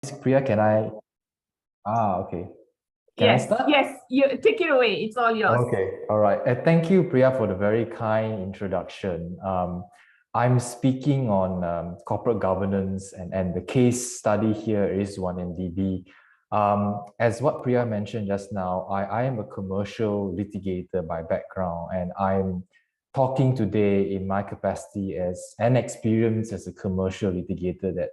Priya, can I? Okay. Can I Yes, start? yes, you take it away. It's all yours. Okay, all right. Thank you, Priya, for the very kind introduction. I'm speaking on corporate governance, and the case study here is 1MDB. As what Priya mentioned just now, I am a commercial litigator by background, and I'm talking today in my capacity as an experience as a commercial litigator that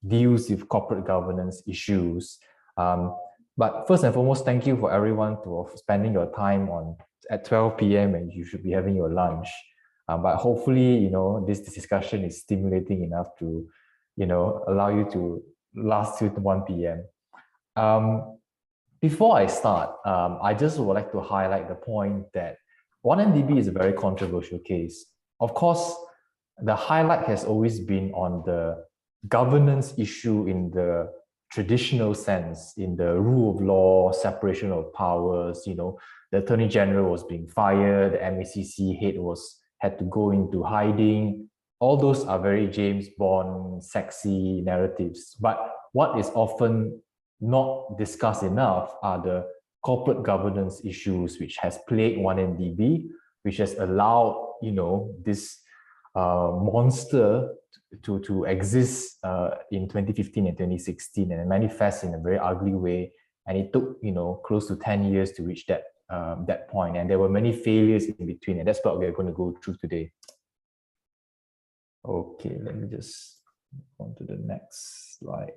deals with corporate governance issues. But first and foremost, thank you for everyone for spending your time at 12 p.m. and you should be having your lunch. But hopefully, this discussion is stimulating enough to, allow you to last till 1 p.m. Before I start, I just would like to highlight the point that 1MDB is a very controversial case. Of course, the highlight has always been on the governance issue in the traditional sense, in the rule of law, separation of powers. The Attorney General was being fired, the MACC head had to go into hiding. All those are very James Bond, sexy narratives. But what is often not discussed enough are the corporate governance issues which has plagued 1MDB, which has allowed, this monster to exist in 2015 and 2016 and manifest in a very ugly way. And it took, close to 10 years to reach that point. And there were many failures in between. And that's what we're going to go through today. Okay, let me just go on to the next slide.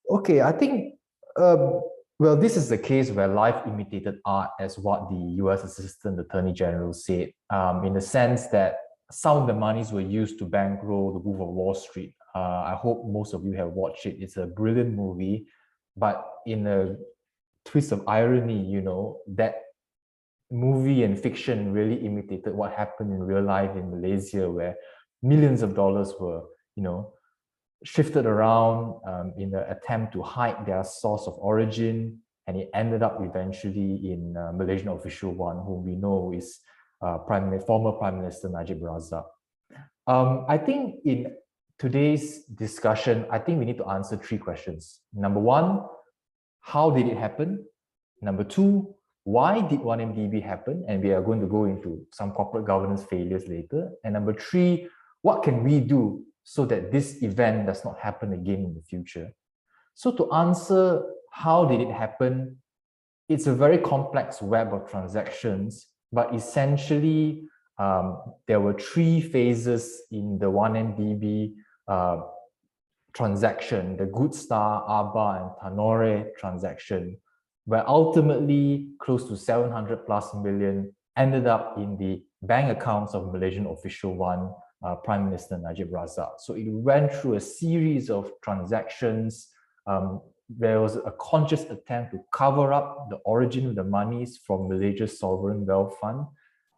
Okay, I think, well, this is the case where life imitated art, as what the US Assistant Attorney General said, in the sense that some of the monies were used to bankroll The Wolf of Wall Street. I hope most of you have watched it. It's a brilliant movie, but in a twist of irony, that movie and fiction really imitated what happened in real life in Malaysia, where millions of dollars were, shifted around in an attempt to hide their source of origin, and it ended up eventually in Malaysian Official One, whom we know is former Prime Minister Najib Razak. I think in today's discussion, I think we need to answer three questions. Number one, how did it happen? Number two, why did 1MDB happen? And we are going to go into some corporate governance failures later. And number three, what can we do so that this event does not happen again in the future? So to answer how did it happen, it's a very complex web of transactions, but essentially there were three phases in the 1MDB transaction, the Good Star, Aba, and Tanore transaction, where ultimately close to 700 plus million ended up in the bank accounts of Malaysian Official One, Prime Minister Najib Razak. So it went through a series of transactions. There was a conscious attempt to cover up the origin of the monies from Malaysia's sovereign wealth fund,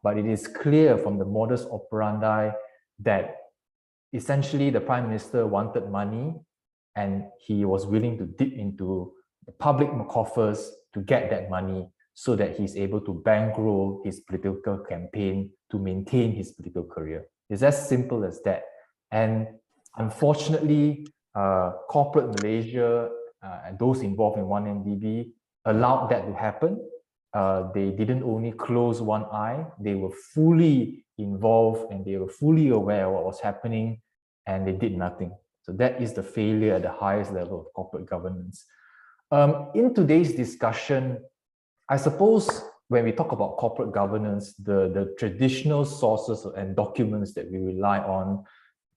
but it is clear from the modus operandi that essentially the Prime Minister wanted money and he was willing to dip into the public coffers to get that money so that he's able to bankroll his political campaign to maintain his political career. It's as simple as that. And unfortunately, corporate Malaysia and those involved in 1MDB allowed that to happen. They didn't only close one eye, they were fully involved and they were fully aware of what was happening, and they did nothing. So that is the failure at the highest level of corporate governance. In today's discussion, I suppose when we talk about corporate governance, the traditional sources and documents that we rely on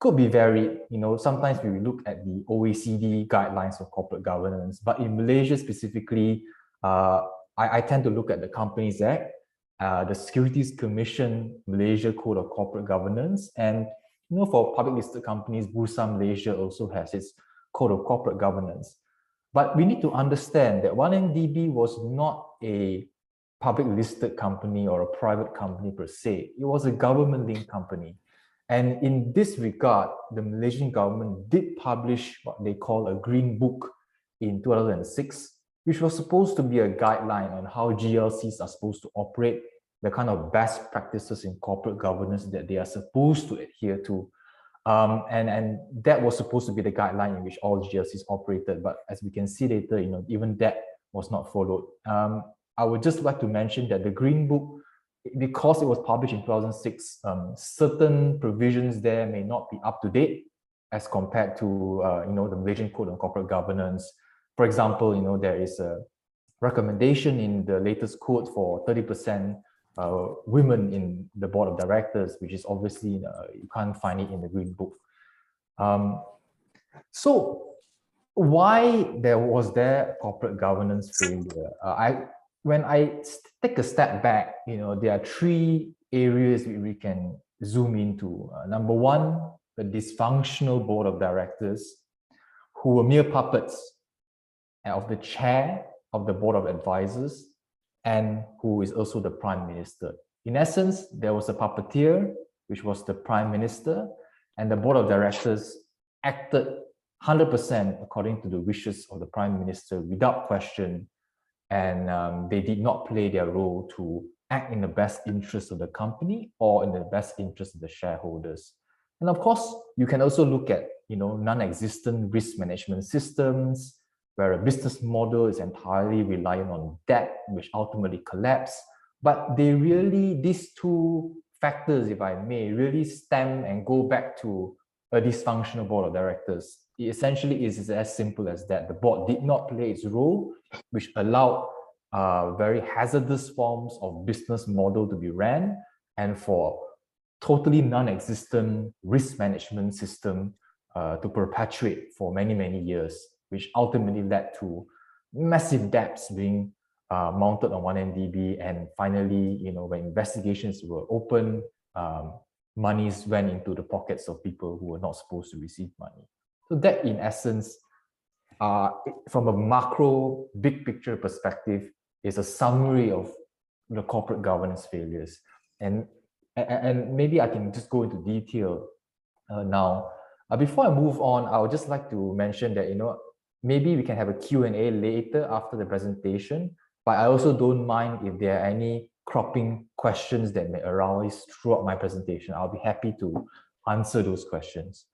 could be varied. Sometimes we look at the OECD guidelines of corporate governance, but in Malaysia specifically, I tend to look at the Companies Act, the Securities Commission Malaysia Code of Corporate Governance, and for public listed companies, Bursa Malaysia also has its Code of Corporate Governance. But we need to understand that 1MDB was not a public listed company or a private company per se. It was a government-linked company. And in this regard, the Malaysian government did publish what they call a Green Book in 2006, which was supposed to be a guideline on how GLCs are supposed to operate, the kind of best practices in corporate governance that they are supposed to adhere to. And that was supposed to be the guideline in which all GLCs operated. But as we can see later, even that was not followed. I would just like to mention that the Green Book, because it was published in 2006, certain provisions there may not be up to date as compared to the Malaysian Code on Corporate Governance. For example, there is a recommendation in the latest code for 30% women in the board of directors, which is obviously you can't find it in the Green Book. So why was there corporate governance failure? When I take a step back, there are three areas we can zoom into. Number one, the dysfunctional board of directors who were mere puppets of the chair of the board of advisors and who is also the prime minister. In essence, there was a puppeteer, which was the prime minister, and the board of directors acted 100% according to the wishes of the prime minister without question, and they did not play their role to act in the best interest of the company or in the best interest of the shareholders. And of course, you can also look at non-existent risk management systems, where a business model is entirely reliant on debt, which ultimately collapse. But these two factors, if I may, really stem and go back to a dysfunctional board of directors. It essentially is as simple as that. The board did not play its role, which allowed very hazardous forms of business model to be ran, and for totally non-existent risk management system to perpetuate for many, many years, which ultimately led to massive debts being mounted on 1MDB. And finally, when investigations were open, monies went into the pockets of people who were not supposed to receive money. So that, in essence, from a macro, big picture perspective, is a summary of the corporate governance failures. And maybe I can just go into detail now. Before I move on, I would just like to mention that, maybe we can have a Q&A later after the presentation, but I also don't mind if there are any cropping questions that may arise throughout my presentation. I'll be happy to answer those questions.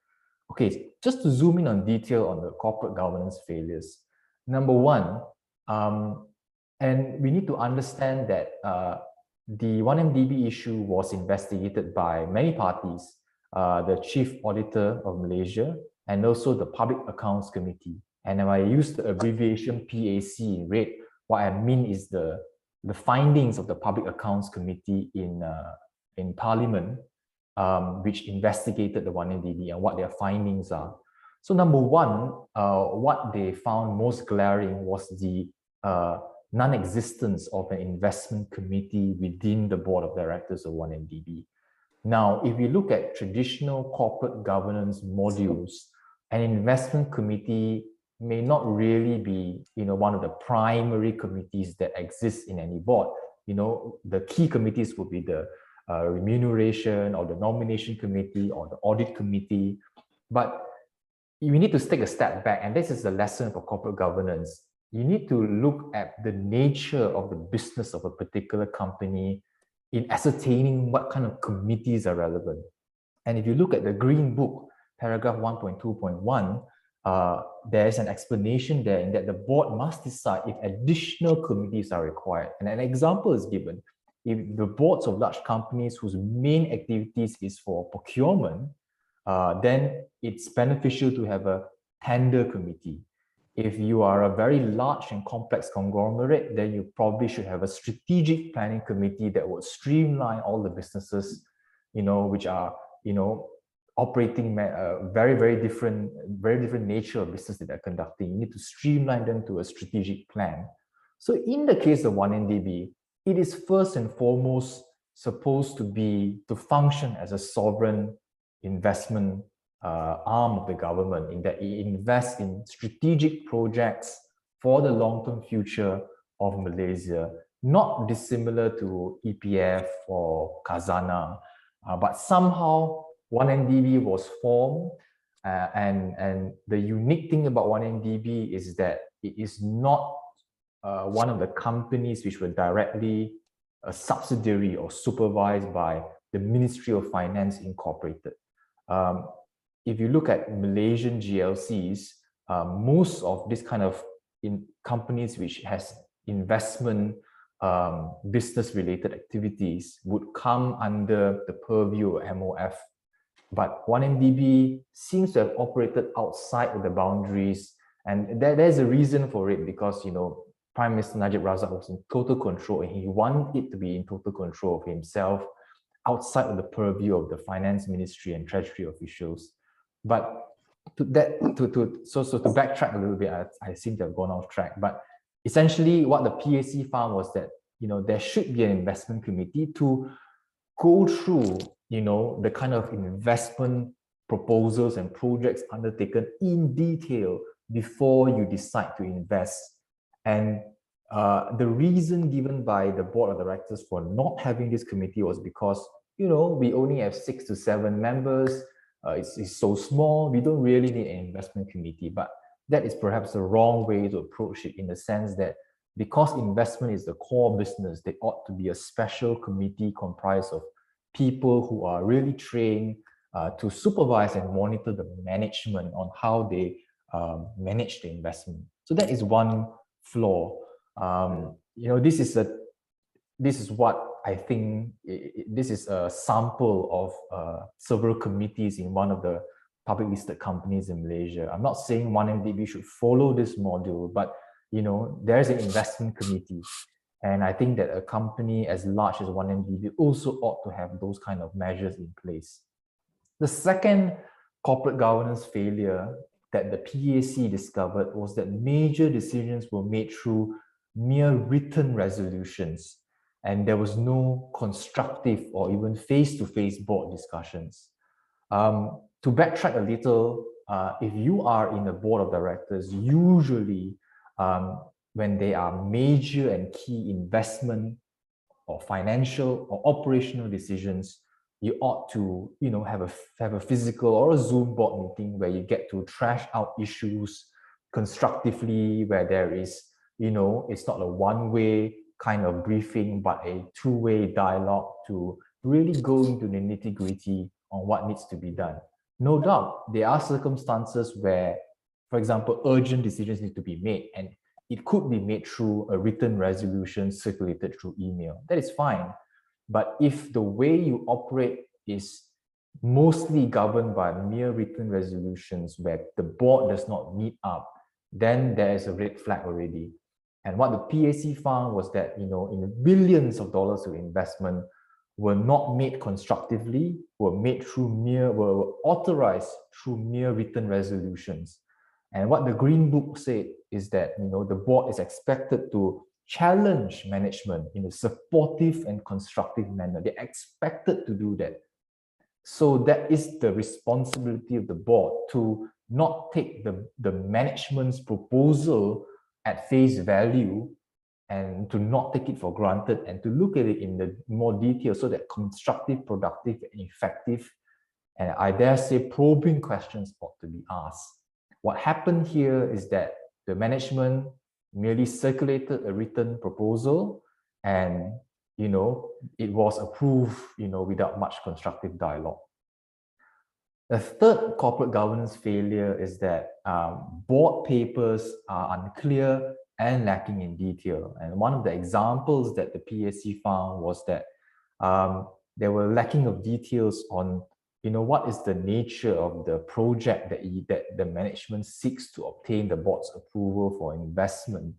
Okay, just to zoom in on detail on the corporate governance failures. Number one, and we need to understand that the 1MDB issue was investigated by many parties, the Chief Auditor of Malaysia, and also the Public Accounts Committee. And if I use the abbreviation PAC in red, what I mean is the findings of the Public Accounts Committee in Parliament, which investigated the 1MDB and what their findings are. So number one, what they found most glaring was the non-existence of an investment committee within the board of directors of 1MDB. Now, if you look at traditional corporate governance modules, an investment committee may not really be, one of the primary committees that exist in any board. The key committees would be the remuneration or the nomination committee or the audit committee. But you need to take a step back, and this is the lesson for corporate governance. You need to look at the nature of the business of a particular company in ascertaining what kind of committees are relevant. And if you look at the Green Book, paragraph 1.2.1, there's an explanation there in that the board must decide if additional committees are required. And an example is given. If the boards of large companies whose main activities is for procurement, then it's beneficial to have a tender committee. If you are a very large and complex conglomerate, then you probably should have a strategic planning committee that would streamline all the businesses, which are, operating very, very different nature of business that they're conducting. You need to streamline them to a strategic plan. So in the case of 1MDB, it is first and foremost supposed to function as a sovereign investment arm of the government, in that it invests in strategic projects for the long-term future of Malaysia, not dissimilar to EPF or Khazanah, but somehow 1MDB was formed, and the unique thing about 1MDB is that it is not one of the companies which were directly a subsidiary or supervised by the Ministry of Finance Incorporated. if you look at Malaysian GLCs, most of this kind of companies which has investment business-related activities would come under the purview of MOF. But 1MDB seems to have operated outside of the boundaries, and there's a reason for it, because Prime Minister Najib Razak was in total control, and he wanted it to be in total control of himself, outside of the purview of the Finance Ministry and Treasury officials. But to backtrack a little bit, I seem to have gone off track. But essentially, what the PAC found was that there should be an investment committee to go through the kind of investment proposals and projects undertaken in detail before you decide to invest. And the reason given by the board of directors for not having this committee was because we only have 6 to 7 members. It's so small, we don't really need an investment committee. But that is perhaps the wrong way to approach it, in the sense that because investment is the core business, there ought to be a special committee comprised of people who are really trained to supervise and monitor the management on how they manage the investment. So that is one flaw. This is what I think. This is a sample of several committees in one of the public listed companies in Malaysia. I'm not saying 1MDB should follow this module, but there's an investment committee. And I think that a company as large as 1MDB also ought to have those kind of measures in place. The second corporate governance failure that the PAC discovered was that major decisions were made through mere written resolutions, and there was no constructive or even face-to-face board discussions. To backtrack a little, if you are in the board of directors, usually when there are major and key investment or financial or operational decisions, you ought to have a physical or a Zoom board meeting where you get to trash out issues constructively, where there is it's not a one-way kind of briefing, but a two-way dialogue to really go into the nitty-gritty on what needs to be done. No doubt there are circumstances where, for example, urgent decisions need to be made, and it could be made through a written resolution circulated through email. That is fine. But if the way you operate is mostly governed by mere written resolutions where the board does not meet up, then there is a red flag already. And what the PAC found was that, in billions of dollars of investment were not made constructively, were authorized through mere written resolutions. And what the Green Book said is that, the board is expected to challenge management in a supportive and constructive manner. They're expected to do that. So that is the responsibility of the board, to not take the management's proposal at face value and to not take it for granted, and to look at it in the more detail so that constructive, productive, and effective, and I dare say probing questions ought to be asked. What happened here is that the management merely circulated a written proposal, and it was approved without much constructive dialogue. The third corporate governance failure is that board papers are unclear and lacking in detail. And one of the examples that the PAC found was that there were lacking of details on what is the nature of the project that the management seeks to obtain the board's approval for investment,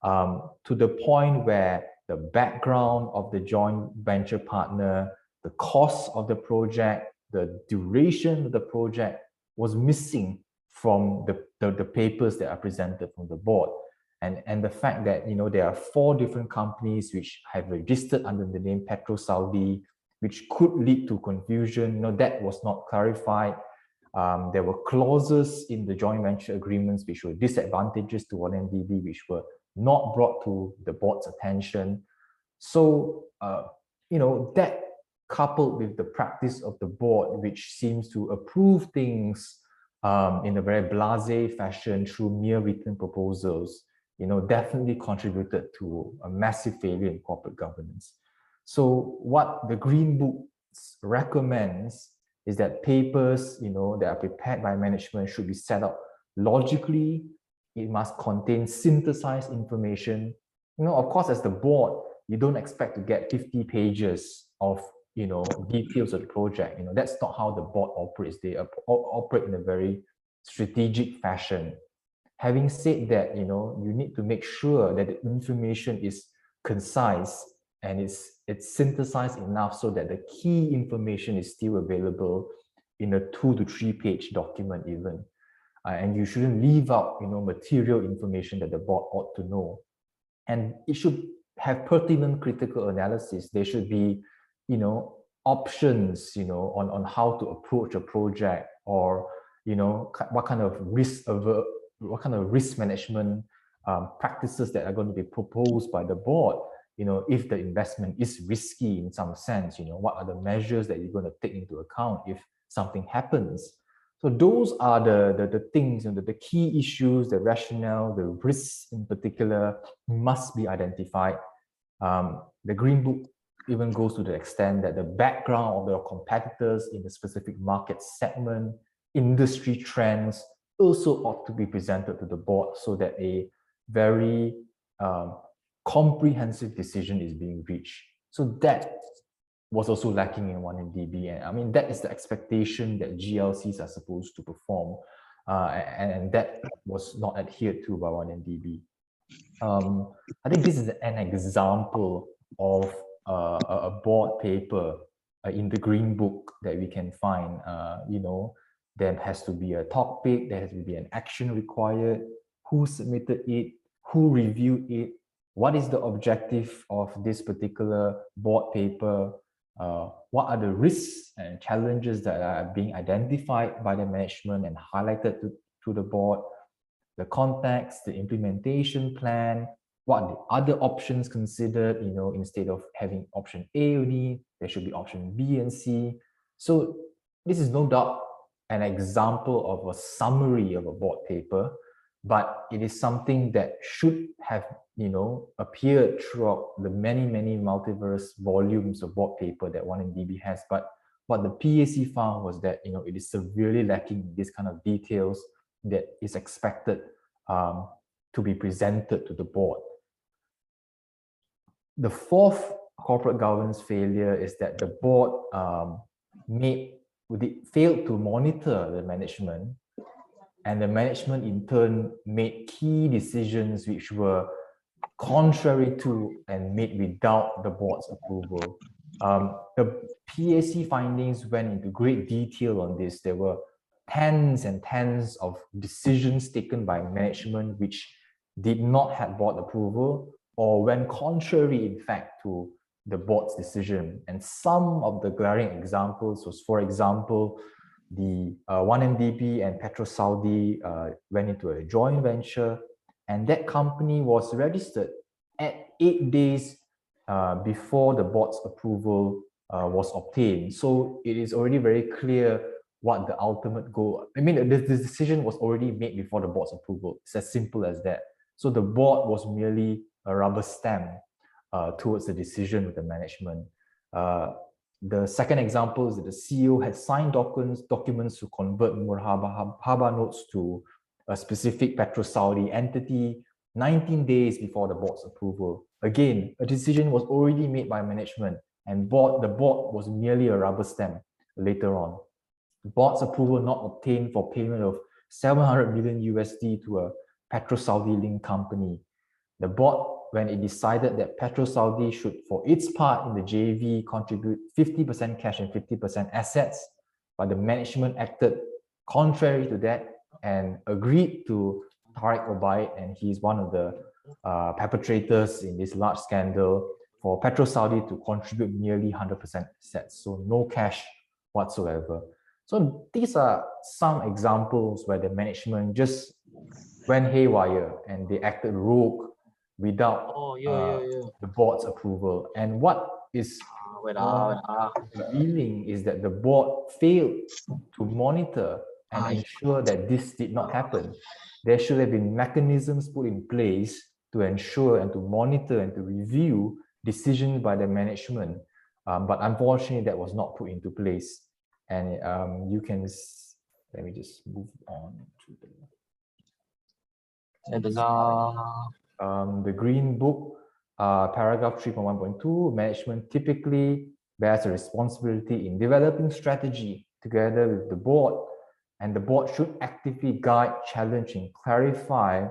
to the point where the background of the joint venture partner, the cost of the project, the duration of the project was missing from the papers that are presented from the board. And the fact that there are 4 different companies which have registered under the name Petro Saudi, which could lead to confusion, that was not clarified. There were clauses in the joint venture agreements which were disadvantageous to 1MDB, which were not brought to the board's attention. So, that coupled with the practice of the board, which seems to approve things in a very blasé fashion through mere written proposals, definitely contributed to a massive failure in corporate governance. So what the Green Book recommends is that papers, that are prepared by management should be set up logically. It must contain synthesized information. Of course, as the board, you don't expect to get 50 pages of, details of the project. That's not how the board operates. They operate in a very strategic fashion. Having said that, you need to make sure that the information is concise and it's synthesized enough so that the key information is still available in a 2 to 3 page document even. And you shouldn't leave out, material information that the board ought to know. And it should have pertinent critical analysis. There should be, options, on how to approach a project, or, what kind of risk management practices that are going to be proposed by the board. If the investment is risky in some sense, what are the measures that you're going to take into account if something happens? So those are the things, the key issues, the rationale, the risks in particular must be identified. The Green Book even goes to the extent that the background of your competitors in the specific market segment, industry trends also ought to be presented to the board so that a very comprehensive decision is being reached. So that was also lacking in 1MDB. And I mean, that is the expectation that GLCs are supposed to perform. And that was not adhered to by 1MDB. I think this is an example of a board paper in the Green Book that we can find. There has to be a topic, there has to be an action required, who submitted it, who reviewed it, what is the objective of this particular board paper, what are the risks and challenges that are being identified by the management and highlighted to the board, the context, the implementation plan, what are the other options considered, instead of having option A only, there should be option B and C. So this is no doubt an example of a summary of a board paper, but it is something that should have, appeared throughout the many, many multiverse volumes of board paper that 1MDB has. But what the PAC found was that, it is severely lacking in this kind of details that is expected to be presented to the board. The fourth corporate governance failure is that the board failed to monitor the management, and the management in turn made key decisions which were contrary to and made without the board's approval. The PAC findings went into great detail on this. There were tens and tens of decisions taken by management which did not have board approval or went contrary, in fact, to the board's decision. And some of the glaring examples was, for example, the 1MDB and PetroSaudi went into a joint venture, and that company was registered at 8 days before the board's approval was obtained. So it is already very clear what the ultimate goal. I mean, the decision was already made before the board's approval. It's as simple as that. So the board was merely a rubber stamp towards the decision of the management. The second example is that the CEO had signed documents to convert Murhaba notes to a specific PetroSaudi entity 19 days before the board's approval. Again, a decision was already made by management, and the board was merely a rubber stamp later on. Board's approval not obtained for payment of 700 million USD to a PetroSaudi linked company. The board, when it decided that PetroSaudi should, for its part in the JV, contribute 50% cash and 50% assets, but the management acted contrary to that and agreed to Tariq Obaid, and he's one of the perpetrators in this large scandal, for PetroSaudi to contribute nearly 100% assets, so no cash whatsoever. So these are some examples where the management just went haywire and they acted rogue without the board's approval. And what is revealing is that the board failed to monitor and ensure that this did not happen. There should have been mechanisms put in place to ensure and to monitor and to review decisions by the management. But unfortunately, that was not put into place. And you can, let me just move on to the Green Book, paragraph 3.1.2, management typically bears a responsibility in developing strategy together with the board, and the board should actively guide, challenge, and clarify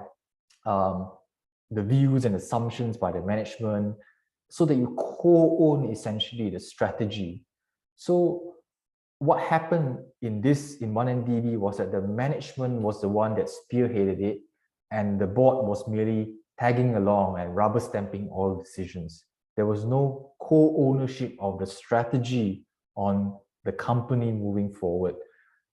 the views and assumptions by the management so that you co-own essentially the strategy. So what happened in 1MDB was that the management was the one that spearheaded it, and the board was merely tagging along and rubber stamping all decisions. There was no co-ownership of the strategy on the company moving forward.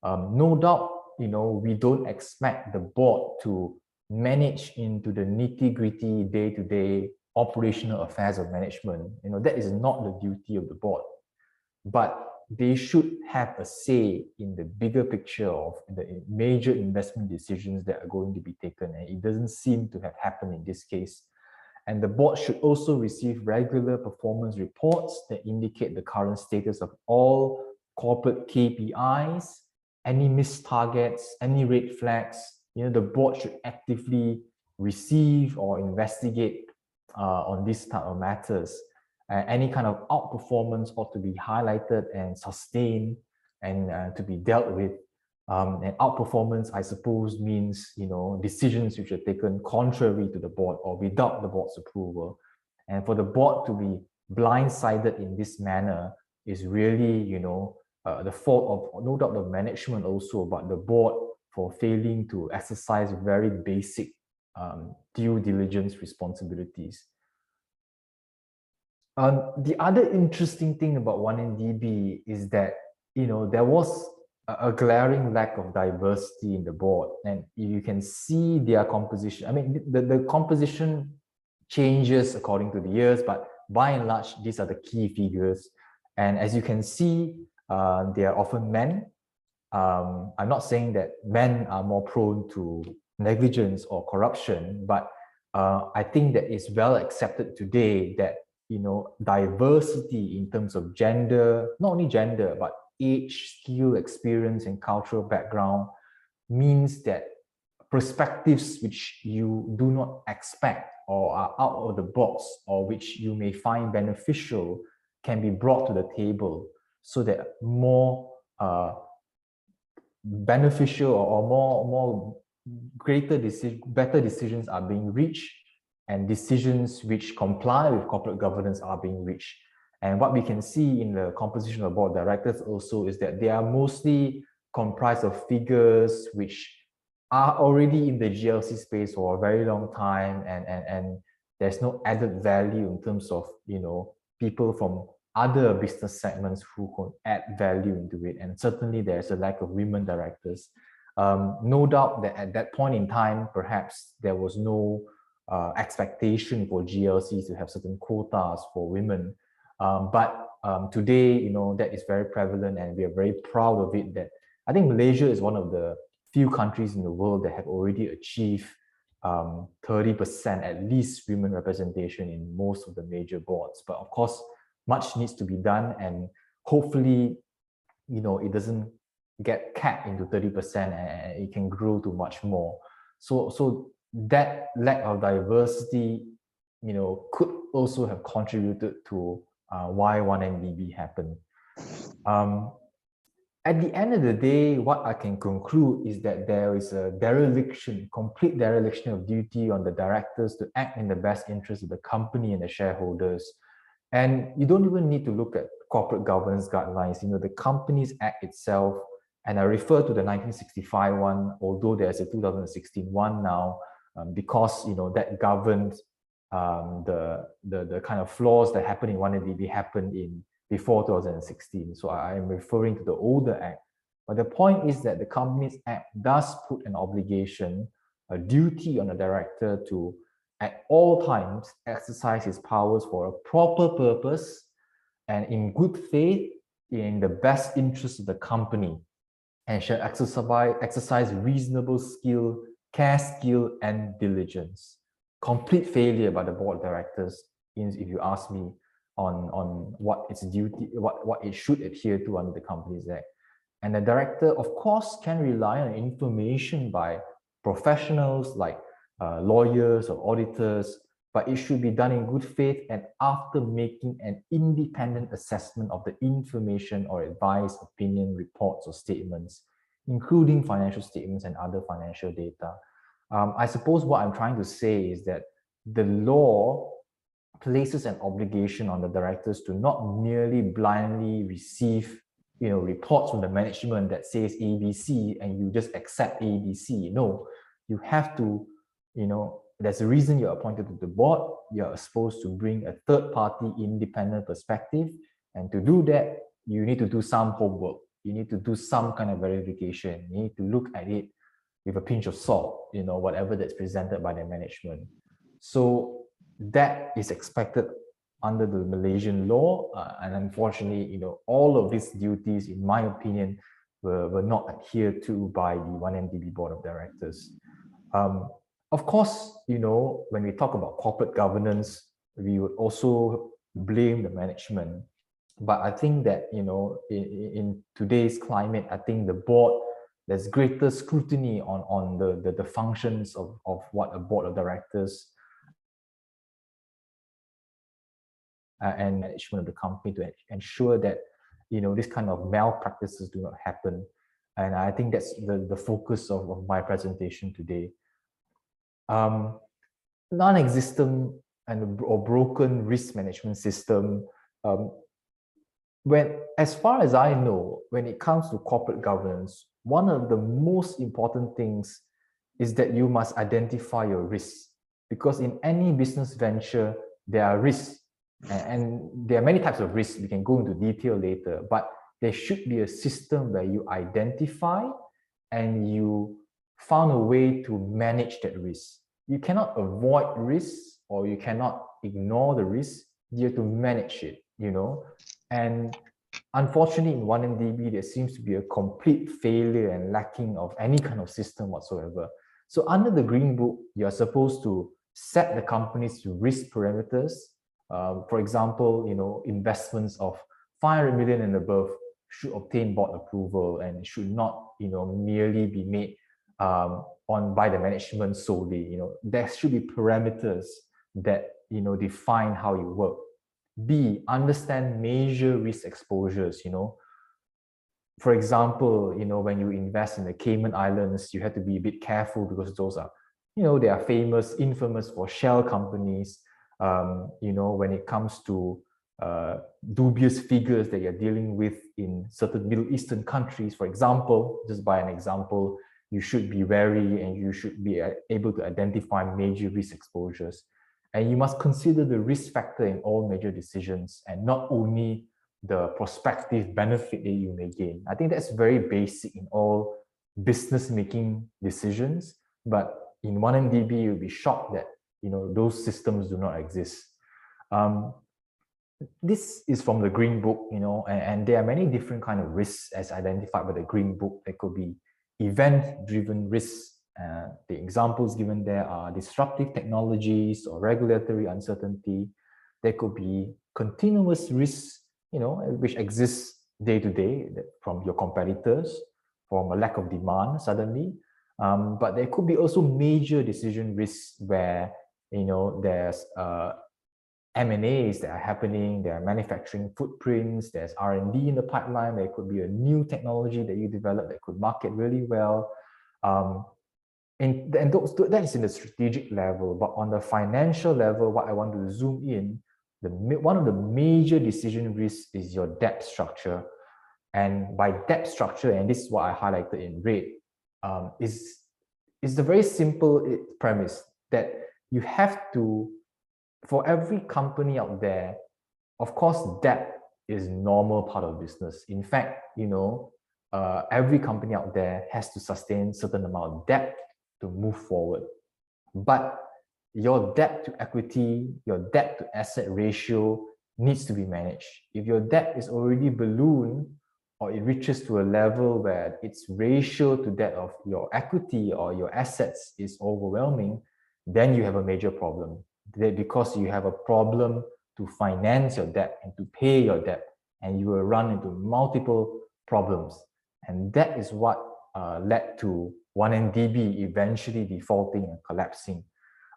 No doubt, we don't expect the board to manage into the nitty-gritty day-to-day operational affairs of management. That is not the duty of the board. But they should have a say in the bigger picture of the major investment decisions that are going to be taken. And it doesn't seem to have happened in this case. And the board should also receive regular performance reports that indicate the current status of all corporate KPIs, any missed targets, any red flags. The board should actively receive or investigate on these type of matters. Any kind of outperformance ought to be highlighted and sustained and to be dealt with. And outperformance, I suppose, means decisions which are taken contrary to the board or without the board's approval. And for the board to be blindsided in this manner is really, the fault of no doubt the management also, but the board for failing to exercise very basic due diligence responsibilities. The other interesting thing about 1MDB is that, there was a glaring lack of diversity in the board, and you can see their composition. I mean, the composition changes according to the years, but by and large, these are the key figures. And as you can see, they are often men. I'm not saying that men are more prone to negligence or corruption, but I think that it's well accepted today that diversity in terms of gender, not only gender, but age, skill, experience, and cultural background means that perspectives which you do not expect or are out of the box or which you may find beneficial can be brought to the table so that more beneficial or more better decisions are being reached, and decisions which comply with corporate governance are being reached. And what we can see in the composition of board of directors also is that they are mostly comprised of figures which are already in the GLC space for a very long time, and there's no added value in terms of people from other business segments who can add value into it. And certainly there's a lack of women directors. No doubt that at that point in time, perhaps there was no expectation for GLCs to have certain quotas for women. But today, that is very prevalent, and we are very proud of it. That I think Malaysia is one of the few countries in the world that have already achieved 30% at least women representation in most of the major boards. But of course, much needs to be done, and hopefully, it doesn't get capped into 30% and it can grow to much more. So that lack of diversity, could also have contributed to why 1MDB happened. At the end of the day, what I can conclude is that there is a complete dereliction of duty on the directors to act in the best interest of the company and the shareholders. And you don't even need to look at corporate governance guidelines. The Companies Act itself, and I refer to the 1965 one, although there's a 2016 one now, because that governed the kind of flaws that happened in 1MDB happened before 2016. So I am referring to the older act. But the point is that the Companies Act does put an obligation, a duty on the director to, at all times, exercise his powers for a proper purpose and in good faith in the best interest of the company, and shall exercise reasonable skill, and diligence. Complete failure by the board of directors, if you ask me, on what its duty, what it should adhere to under the Companies Act. And the director, of course, can rely on information by professionals like lawyers or auditors, but it should be done in good faith and after making an independent assessment of the information or advice, opinion, reports, or statements, including financial statements and other financial data. I suppose what I'm trying to say is that the law places an obligation on the directors to not merely blindly receive reports from the management that says ABC and you just accept ABC. No, you have to, there's a reason you're appointed to the board. You're supposed to bring a third-party independent perspective. And to do that, you need to do some homework. You need to do some kind of verification. You need to look at it with a pinch of salt, whatever that's presented by the management. So that is expected under the Malaysian law, and unfortunately, all of these duties, in my opinion, were not adhered to by the 1MDB Board of Directors. Of course, when we talk about corporate governance, we would also blame the management. But I think that, in today's climate, I think the board, there's greater scrutiny on the functions of what a board of directors and management of the company to ensure that this kind of malpractices do not happen. And I think that's the focus of my presentation today. Non-existent or broken risk management system. As far as I know, when it comes to corporate governance, one of the most important things is that you must identify your risks, because in any business venture there are risks. And there are many types of risks. We can go into detail later, but there should be a system where you identify and you found a way to manage that risk. You cannot avoid risks or you cannot ignore the risk. You have to manage it, And unfortunately, in 1MDB, there seems to be a complete failure and lacking of any kind of system whatsoever. So under the Green Book, you're supposed to set the company's risk parameters. For example, investments of 500 million and above should obtain board approval and should not, merely be made by the management solely. There should be parameters that, define how you work. B, understand major risk exposures. For example, when you invest in the Cayman Islands, you have to be a bit careful because those are, they are infamous for shell companies. When it comes to dubious figures that you're dealing with in certain Middle Eastern countries, for example, just by an example, you should be wary and you should be able to identify major risk exposures. And you must consider the risk factor in all major decisions and not only the prospective benefit that you may gain. I think that's very basic in all business making decisions, but in 1MDB, you'll be shocked that those systems do not exist. This is from the Green Book, and there are many different kind of risks as identified by the Green Book. There could be event-driven risks. The examples given there are disruptive technologies or regulatory uncertainty. There could be continuous risks, which exists day to day from your competitors, from a lack of demand suddenly. But there could be also major decision risks where there's M&As that are happening, there are manufacturing footprints, there's R&D in the pipeline, there could be a new technology that you develop that could market really well. And that is in the strategic level, but on the financial level, what I want to zoom in, one of the major decision risks is your debt structure. And by debt structure, and this is what I highlighted in red, is the very simple premise that you have to, for every company out there, of course, debt is a normal part of business. In fact, every company out there has to sustain certain amount of debt to move forward. But your debt to equity, your debt to asset ratio needs to be managed. If your debt is already ballooned or it reaches to a level where its ratio to that of your equity or your assets is overwhelming, then you have a major problem. Because you have a problem to finance your debt and to pay your debt, and you will run into multiple problems. And that is what led to 1MDB eventually defaulting and collapsing.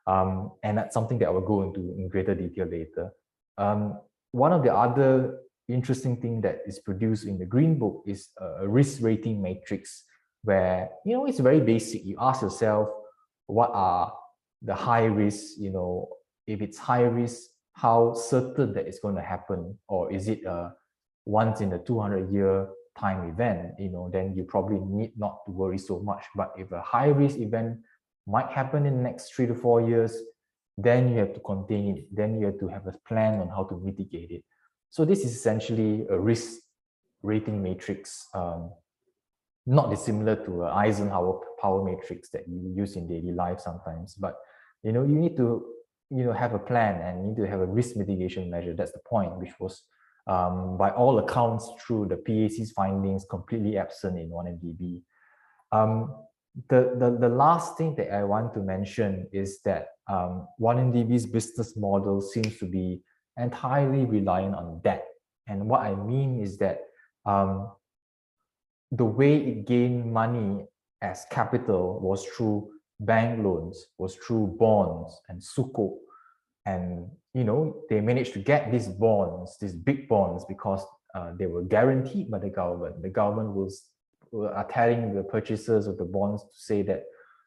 And that's something that I will go into in greater detail later. One of the other interesting things that is produced in the Green Book is a risk rating matrix where, it's very basic. You ask yourself, what are the high risks? If it's high risk, how certain that it's going to happen? Or is it a once in a 200-year time event? Then you probably need not to worry so much. But if a high risk event might happen in the next 3 to 4 years, then you have to contain it. Then you have to have a plan on how to mitigate it. So this is essentially a risk rating matrix, not dissimilar to an Eisenhower power matrix that you use in daily life sometimes. But you need to have a plan, and you need to have a risk mitigation measure. That's the point, which was by all accounts through the PAC's findings completely absent in 1MDB. The last thing that I want to mention is that 1MDB's business model seems to be entirely reliant on debt. And what I mean is that the way it gained money as capital was through bank loans, was through bonds and sukuk. And, they managed to get these bonds, these big bonds, because they were guaranteed by the government. The government are telling the purchasers of the bonds to say that,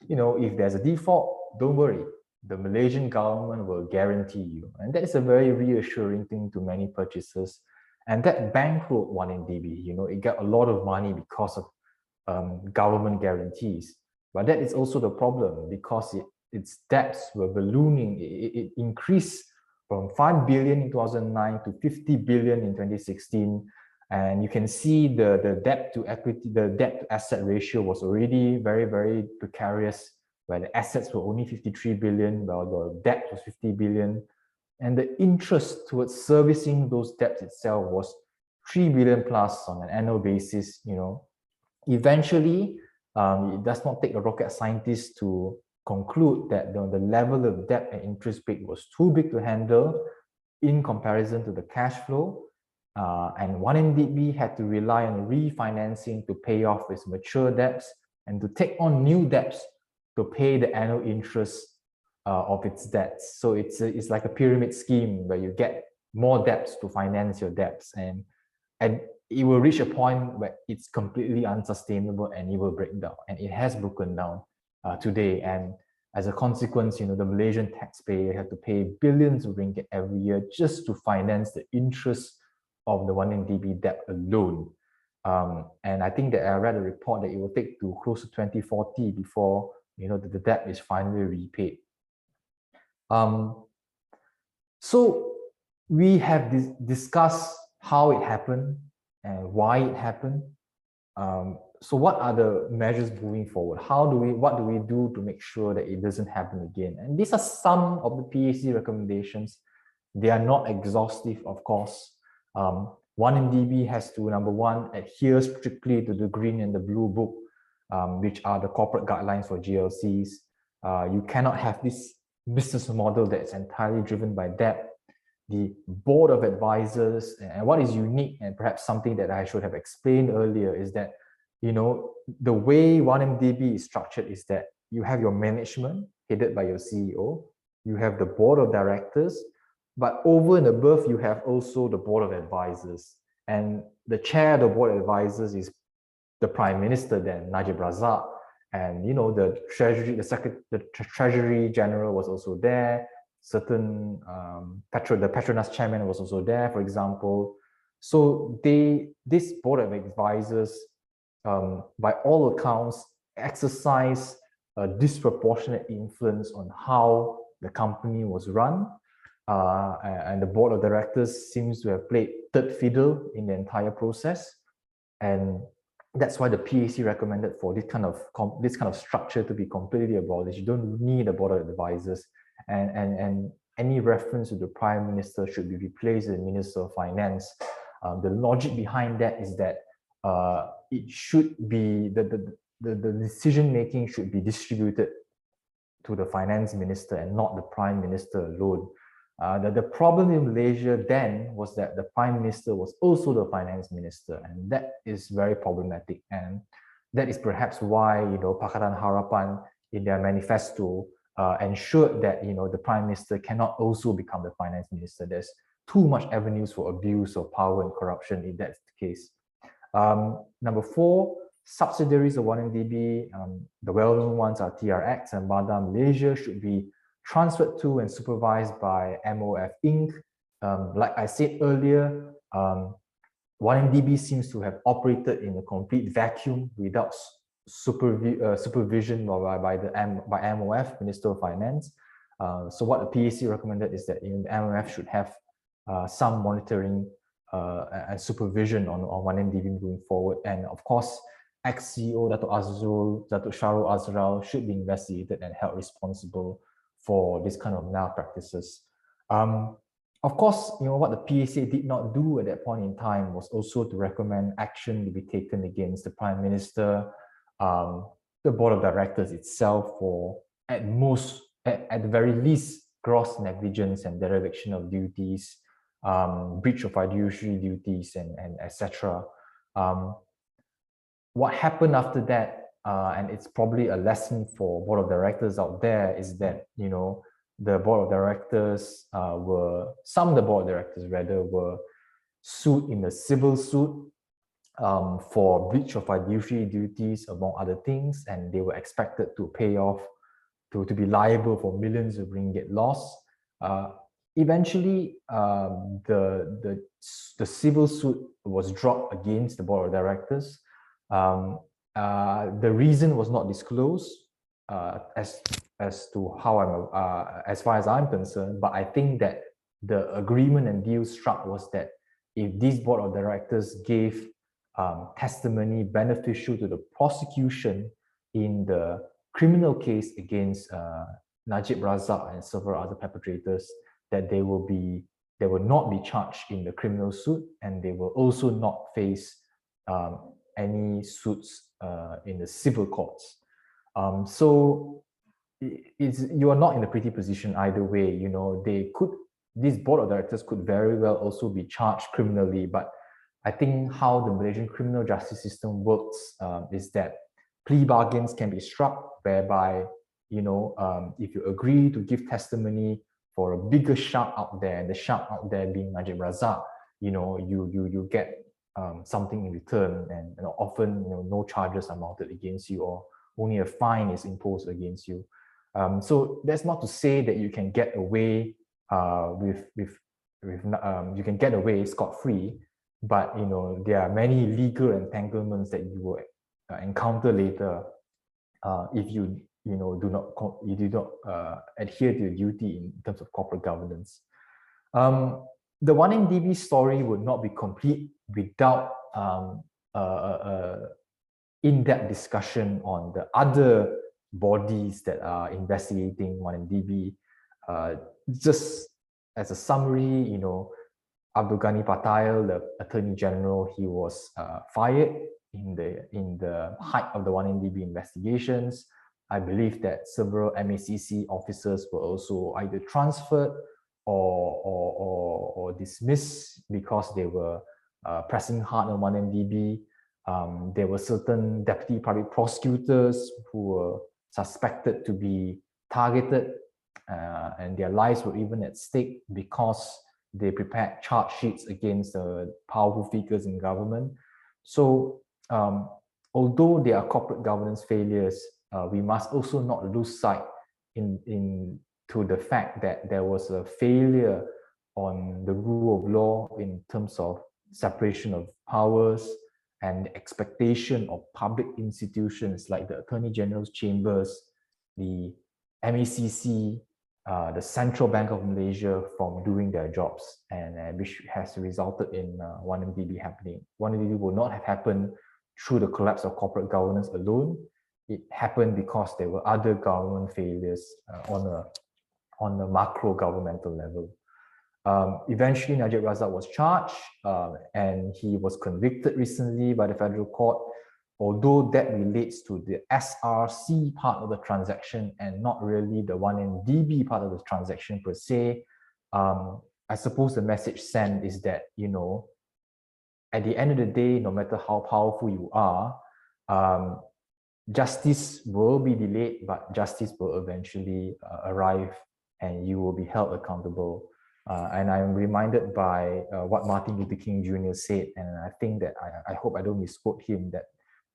if there's a default, don't worry, the Malaysian government will guarantee you. And that is a very reassuring thing to many purchasers. And that bankrolled 1MDB. It got a lot of money because of government guarantees. But that is also the problem, because its debts were ballooning. It increased from 5 billion in 2009 to 50 billion in 2016. And you can see the debt to equity, the debt to asset ratio was already very, very precarious, where the assets were only 53 billion, while the debt was 50 billion. And the interest towards servicing those debts itself was 3 billion plus on an annual basis. Eventually, it does not take a rocket scientist to conclude that the level of debt and interest rate was too big to handle in comparison to the cash flow. And 1MDB had to rely on refinancing to pay off its mature debts and to take on new debts to pay the annual interest of its debts. So it's like a pyramid scheme where you get more debts to finance your debts, and it will reach a point where it's completely unsustainable and it will break down, and it has broken down today. And as a consequence, the Malaysian taxpayer had to pay billions of ringgit every year just to finance the interest of the 1MDB debt alone. And I think that I read a report that it will take to close to 2040 before the debt is finally repaid. So we have discussed how it happened and why it happened. So what are the measures moving forward? What do we do to make sure that it doesn't happen again? And these are some of the PAC recommendations. They are not exhaustive, of course. 1MDB has to, number one, adhere strictly to the Green and the Blue Book, which are the corporate guidelines for GLCs. You cannot have this business model that's entirely driven by debt. The board of advisors, and what is unique and perhaps something that I should have explained earlier, is that the way 1MDB is structured is that you have your management headed by your CEO, you have the board of directors, but over and above, you have also the board of advisors. And the chair of the board of advisors is the Prime Minister then, Najib Razak. And the Treasury General was also there. Certain the Petronas chairman was also there, for example. So this board of advisors, by all accounts, exercise a disproportionate influence on how the company was run. And the board of directors seems to have played third fiddle in the entire process. And that's why the PAC recommended for this kind of structure to be completely abolished. You don't need a board of advisors, and any reference to the Prime Minister should be replaced with the Minister of Finance. The logic behind that is that it should be the decision making should be distributed to the Finance Minister and not the Prime Minister alone. The problem in Malaysia then was that the Prime Minister was also the Finance Minister, and that is very problematic. And that is perhaps why, Pakatan Harapan in their manifesto ensured that, the Prime Minister cannot also become the Finance Minister. There's too much avenues for abuse of power and corruption if that's the case. Number 4, subsidiaries of 1MDB, the well-known ones are TRX and Bada Malaysia, should be transferred to and supervised by MOF Inc. Like I said earlier, 1MDB seems to have operated in a complete vacuum without supervision by MOF, Minister of Finance. So what the PAC recommended is that the MOF should have some monitoring and supervision on 1MDB moving forward. And of course, ex-CEO Dato' Sharul Azral should be investigated and held responsible for this kind of malpractices. Of course, what the PAC did not do at that point in time was also to recommend action to be taken against the Prime Minister, the Board of Directors itself for at the very least, gross negligence and dereliction of duties, breach of fiduciary duties, and etc. What happened after that, and it's probably a lesson for Board of Directors out there, is that, the Board of Directors some of the Board of Directors rather were sued in a civil suit for breach of fiduciary duties, among other things, and they were expected to pay off, to be liable for millions of ringgit loss. Eventually, the civil suit was dropped against the Board of Directors. The reason was not disclosed as to how as far as I'm concerned, but I think that the agreement and deal struck was that if this Board of Directors gave testimony beneficial to the prosecution in the criminal case against Najib Razak and several other perpetrators, that they will not be charged in the criminal suit, and they will also not face any suits in the civil courts. So you are not in a pretty position either way. This Board of Directors could very well also be charged criminally, but I think how the Malaysian criminal justice system works is that plea bargains can be struck whereby, if you agree to give testimony for a bigger shark out there, and the shark out there being Najib Razak, you get something in return, and often no charges are mounted against you, or only a fine is imposed against you. So that's not to say that you can get away you can get away scot-free, but there are many legal entanglements that you will encounter later if you do not adhere to your duty in terms of corporate governance. The 1MDB story would not be complete without in-depth discussion on the other bodies that are investigating 1MDB. Just as a summary, Abdul Ghani Patail, the Attorney General, he was fired in the height of the 1MDB investigations. I believe that several MACC officers were also either transferred or dismissed because they were pressing hard on 1MDB. There were certain deputy public prosecutors who were suspected to be targeted, and their lives were even at stake because they prepared charge sheets against the powerful figures in government. So although there are corporate governance failures, we must also not lose sight to the fact that there was a failure on the rule of law in terms of separation of powers and the expectation of public institutions like the Attorney General's chambers, the MACC, the Central Bank of Malaysia from doing their jobs, and which has resulted in 1MDB happening. 1MDB will not have happened through the collapse of corporate governance alone. It happened because there were other government failures on a macro governmental level. Eventually, Najib Razak was charged and he was convicted recently by the federal court. Although that relates to the SRC part of the transaction and not really the 1MDB part of the transaction per se, I suppose the message sent is that, at the end of the day, no matter how powerful you are, justice will be delayed, but justice will eventually arrive and you will be held accountable. And I'm reminded by what Martin Luther King Jr. said, and I think that I hope I don't misquote him, that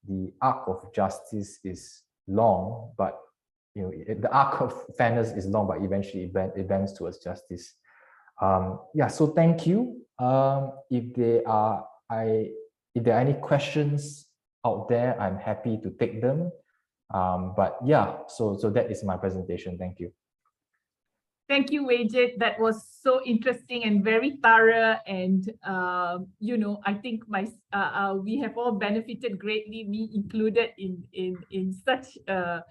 the arc of justice is long, but the arc of fairness is long, but eventually it bends towards justice. Yeah, so thank you. If there are any questions out there, I'm happy to take them. But yeah, so that is my presentation. Thank you. Thank you, Wajid. That was so interesting and very thorough. And I think we have all benefited greatly, me included, in such a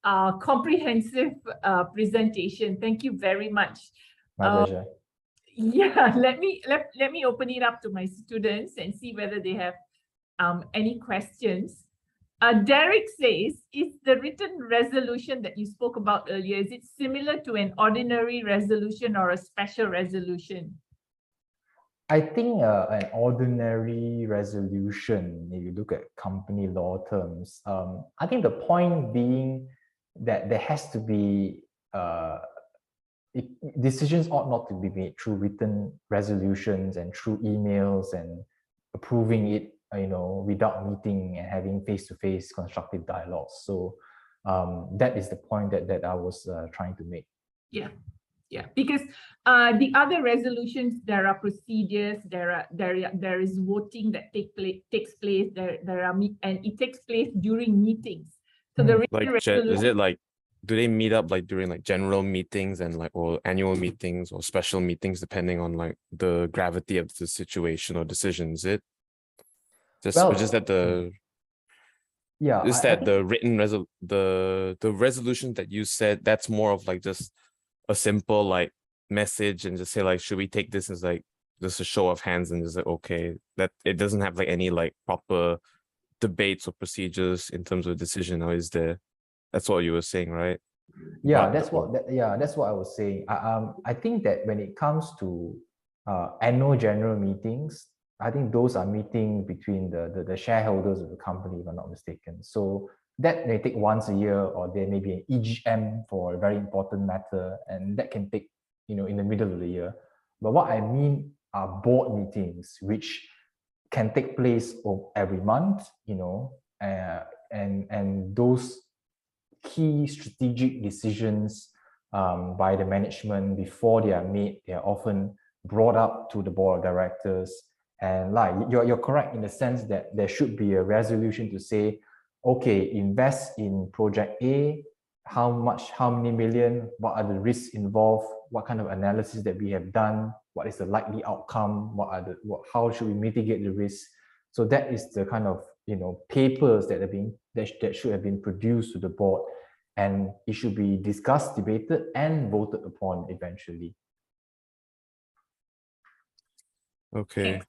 comprehensive presentation. Thank you very much. My pleasure. Yeah, let me open it up to my students and see whether they have any questions. Derek says, is the written resolution that you spoke about earlier, is it similar to an ordinary resolution or a special resolution? I think an ordinary resolution, if you look at company law terms, I think the point being that there has to be decisions ought not to be made through written resolutions and through emails and approving it, without meeting and having face-to-face constructive dialogues. So that is the point that I was trying to make. Yeah, because the other resolutions, there are procedures, there is voting that takes place, and it takes place during meetings. So the is it like, do they meet up like during like general meetings and like, or annual meetings or special meetings, depending on like the gravity of the situation or decision? Is it just that the the written the resolution that you said, that's more of like just a simple like message and just say like, should we take this as like just a show of hands, and just like, okay, that it doesn't have like any like proper debates or procedures in terms of decision, or is there? That's what you were saying, right? Yeah, that's what I was saying. I think that when it comes to annual general meetings, I think those are meetings between the shareholders of the company, if I'm not mistaken. So that may take once a year, or there may be an EGM for a very important matter, and that can take, in the middle of the year. But what I mean are board meetings, which can take place every month, and those key strategic decisions by the management, before they are made, they are often brought up to the board of directors. And like you're correct in the sense that there should be a resolution to say, okay, invest in project A, how many million, what are the risks involved, what kind of analysis that we have done, what is the likely outcome, how should we mitigate the risk. So that is the kind of papers that should have been produced to the board, and it should be discussed, debated, and voted upon eventually. Okay.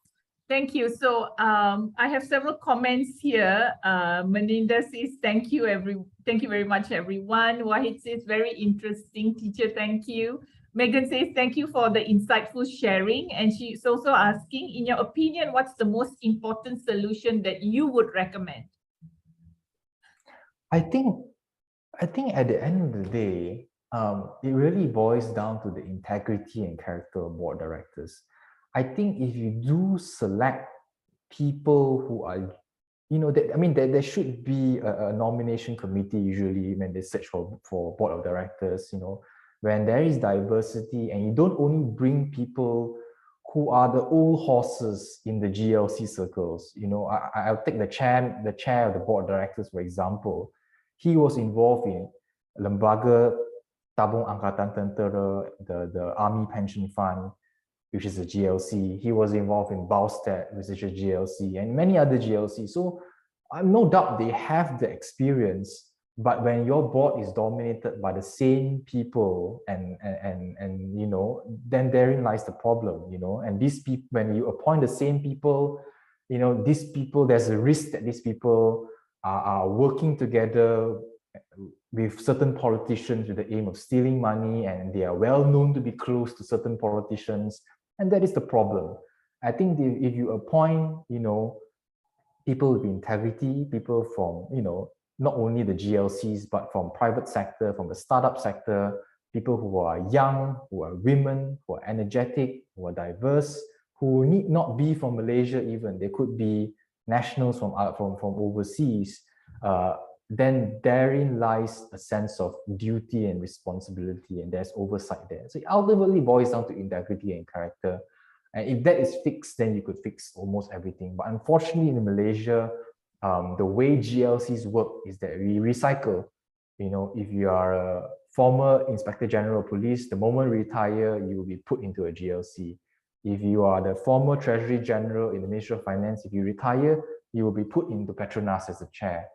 Thank you. So I have several comments here. Meninda says, thank you very much, everyone. Wahid says, very interesting, teacher, thank you. Megan says, thank you for the insightful sharing. And she's also asking, in your opinion, what's the most important solution that you would recommend? I think at the end of the day, it really boils down to the integrity and character of board directors. I think if you do select people who are, there should be a nomination committee usually when they search for board of directors, when there is diversity, and you don't only bring people who are the old horses in the GLC circles. I'll take the chair of the board of directors, for example. He was involved in Lembaga Tabung Angkatan Tentera, the Army Pension Fund, which is a GLC. He was involved in Baustat, which is a GLC, and many other GLC. So I'm no doubt they have the experience, but when your board is dominated by the same people, and then therein lies the problem, and these people, when you appoint the same people, these people, there's a risk that these people are working together with certain politicians with the aim of stealing money, and they are well known to be close to certain politicians, and that is the problem. I think if you appoint, people with integrity, people from, not only the GLCs, but from private sector, from the startup sector, people who are young, who are women, who are energetic, who are diverse, who need not be from Malaysia even. They could be nationals from overseas. Then therein lies a sense of duty and responsibility, and there's oversight there. So it ultimately boils down to integrity and character. And if that is fixed, then you could fix almost everything. But unfortunately, in Malaysia, the way GLCs work is that we recycle. If you are a former Inspector General of Police, the moment you retire, you will be put into a GLC. If you are the former Treasury General in the Ministry of Finance, if you retire, you will be put into Petronas as a chair.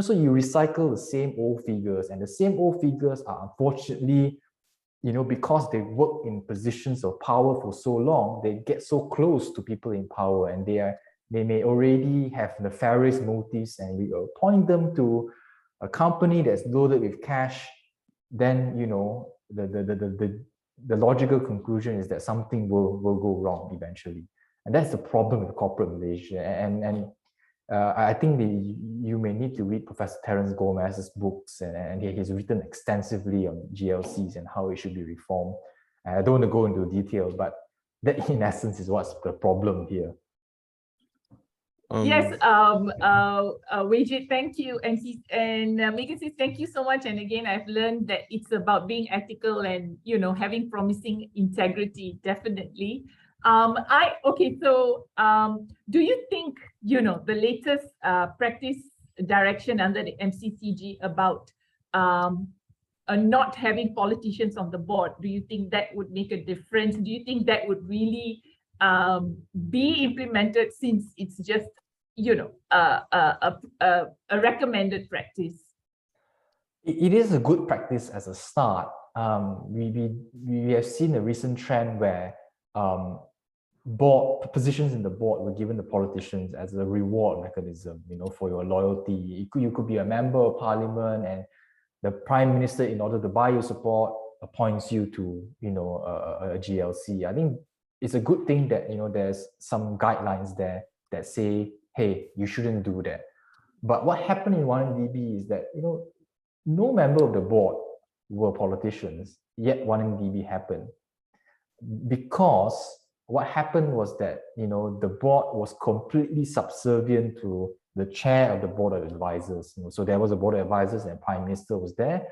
So you recycle the same old figures, and the same old figures are unfortunately, because they work in positions of power for so long, they get so close to people in power, and they may already have nefarious motives, and we appoint them to a company that's loaded with cash. Then the logical conclusion is that something will go wrong eventually, and that's the problem with corporate Malaysia. And I think you may need to read Professor Terence Gomez's books, and he's written extensively on GLCs and how it should be reformed. And I don't want to go into detail, but that in essence is what's the problem here. Yes, Wajid, thank you. And Megan says, thank you so much. And again, I've learned that it's about being ethical and, having promising integrity, definitely. Do you think, the latest practice direction under the MCCG about not having politicians on the board, do you think that would make a difference? Do you think that would really be implemented, since it's just, a recommended practice? It is a good practice as a start. We have seen a recent trend where board positions in the board were given to politicians as a reward mechanism, for your loyalty. You could be a member of parliament, and the prime minister, in order to buy your support, appoints you to, a GLC. I think it's a good thing that, there's some guidelines there that say, hey, you shouldn't do that. But what happened in 1MDB is that, no member of the board were politicians, yet 1MDB happened. Because what happened was that, the board was completely subservient to the chair of the board of advisors. So there was a board of advisors, and Prime Minister was there.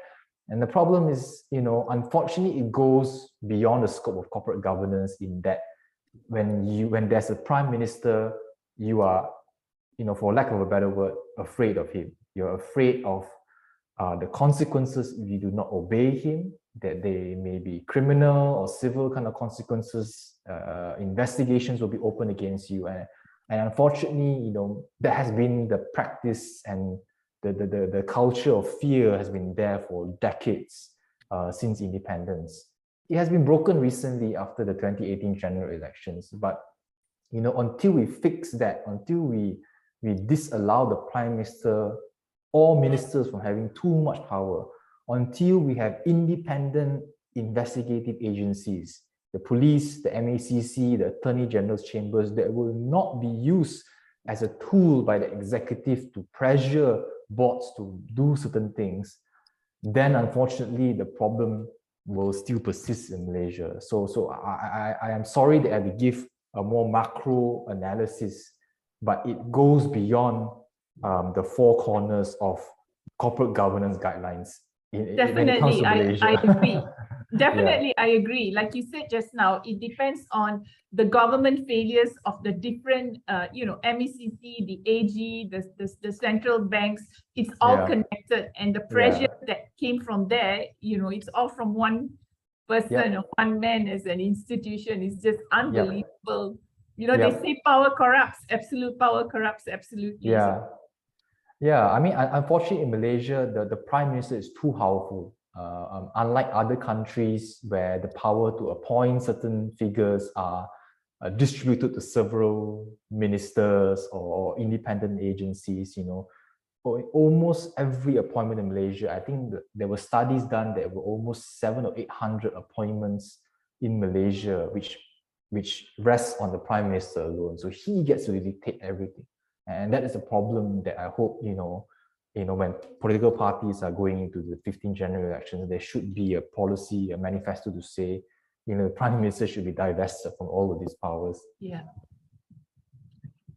And the problem is, unfortunately, it goes beyond the scope of corporate governance, in that when there's a Prime Minister, you are, for lack of a better word, afraid of him. You're afraid of the consequences if you do not obey him, that they may be criminal or civil kind of consequences. Investigations will be opened against you, and unfortunately, that has been the practice, and the culture of fear has been there for decades, since independence. It has been broken recently after the 2018 general elections, but until we fix that, until we disallow the Prime Minister or ministers from having too much power, until we have independent investigative agencies, the police, the MACC, the Attorney General's chambers, that will not be used as a tool by the executive to pressure boards to do certain things, then unfortunately the problem will still persist in Malaysia. So I am sorry that I have to give a more macro analysis, but it goes beyond the four corners of corporate governance guidelines. Definitely, I agree. Definitely, Yeah. I agree. Like you said just now, it depends on the government failures of the different, MECC, the AG, the central banks. It's all connected, and the pressure that came from there, it's all from one person or one man as an institution. Is just unbelievable. They say power corrupts. Absolute power corrupts absolutely. Yeah. Yeah, I mean, unfortunately, in Malaysia, the Prime Minister is too powerful. Unlike other countries where the power to appoint certain figures are distributed to several ministers or independent agencies, almost every appointment in Malaysia. I think there were studies done that were almost 700 or 800 appointments in Malaysia, which rests on the Prime Minister alone. So he gets to dictate everything. And that is a problem that I hope, when political parties are going into the 15th January elections, there should be a policy, a manifesto to say, the Prime Minister should be divested from all of these powers. Yeah.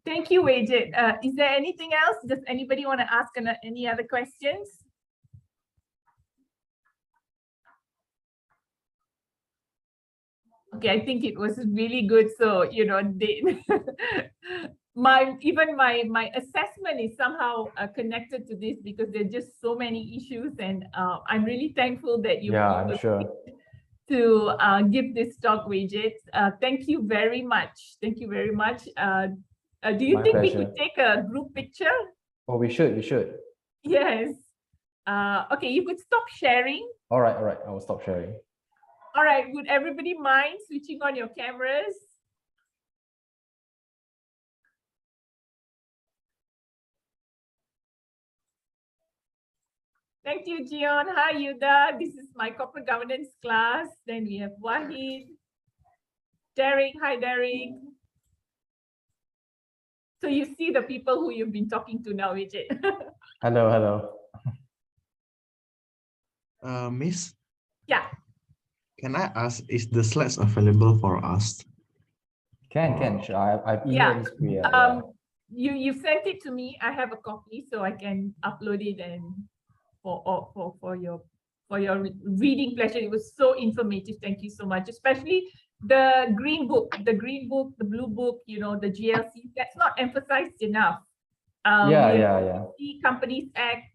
Thank you, Wajid. Is there anything else? Does anybody want to ask any other questions? Okay, I think it was really good. So, my assessment is somehow connected to this because there are just so many issues, and I'm really thankful that you I'm sure to give this talk, Wajid. Thank you very much. Thank you very much. Do you think we could take a group picture? Oh, we should. Yes. Okay, you could stop sharing. All right. I will stop sharing. All right, would everybody mind switching on your cameras? Thank you, Jion. Hi, Yuda. This is my corporate governance class. Then we have Wahid. Derek. Hi, Derek. So you see the people who you've been talking to now, Vijay. Hello. Miss? Yeah. Can I ask, is the slides available for us? Can. Sure. I've emailed this to you. You sent it to me. I have a copy, so I can upload it and for your reading pleasure. It was so informative. Thank you so much. Especially the green book, the blue book, the GLC. That's not emphasized enough. The Companies Act,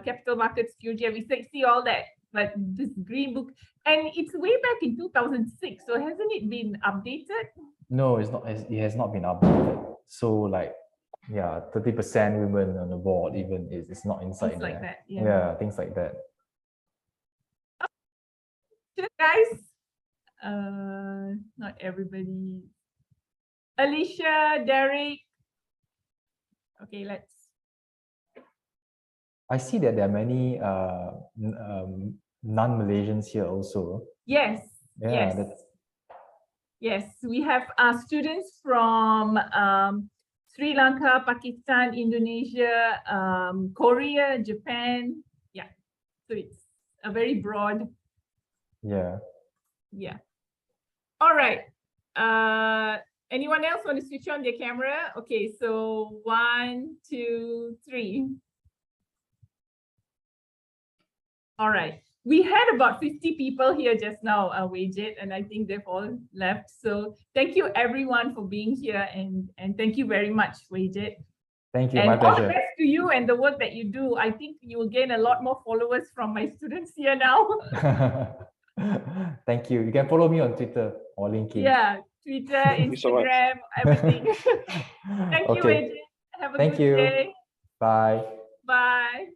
Capital Market Security. We see all that. But this green book, and it's way back in 2006, so hasn't it been updated? No, it's not. It has not been updated. So 30% women on the board, even it's not inside things there. Like that. Yeah, things like that. Guys, not everybody. Alicia, Derek. Okay, let's. I see that there are many non-Malaysians here also. Yes. Yeah, yes. Yes, we have students from Sri Lanka, Pakistan, Indonesia, Korea, Japan. Yeah, so it's a very broad. Yeah. All right. Anyone else want to switch on their camera? Okay, so 1, 2, 3. All right. We had about 50 people here just now, Wajid, and I think they've all left. So thank you everyone for being here, and thank you very much, Wajid. Thank you, and my pleasure. All the best to you and the work that you do. I think you will gain a lot more followers from my students here now. Thank you. You can follow me on Twitter or LinkedIn. Yeah, Twitter, Instagram, everything. Thank you, Wajid. Have a good day. Bye. Bye.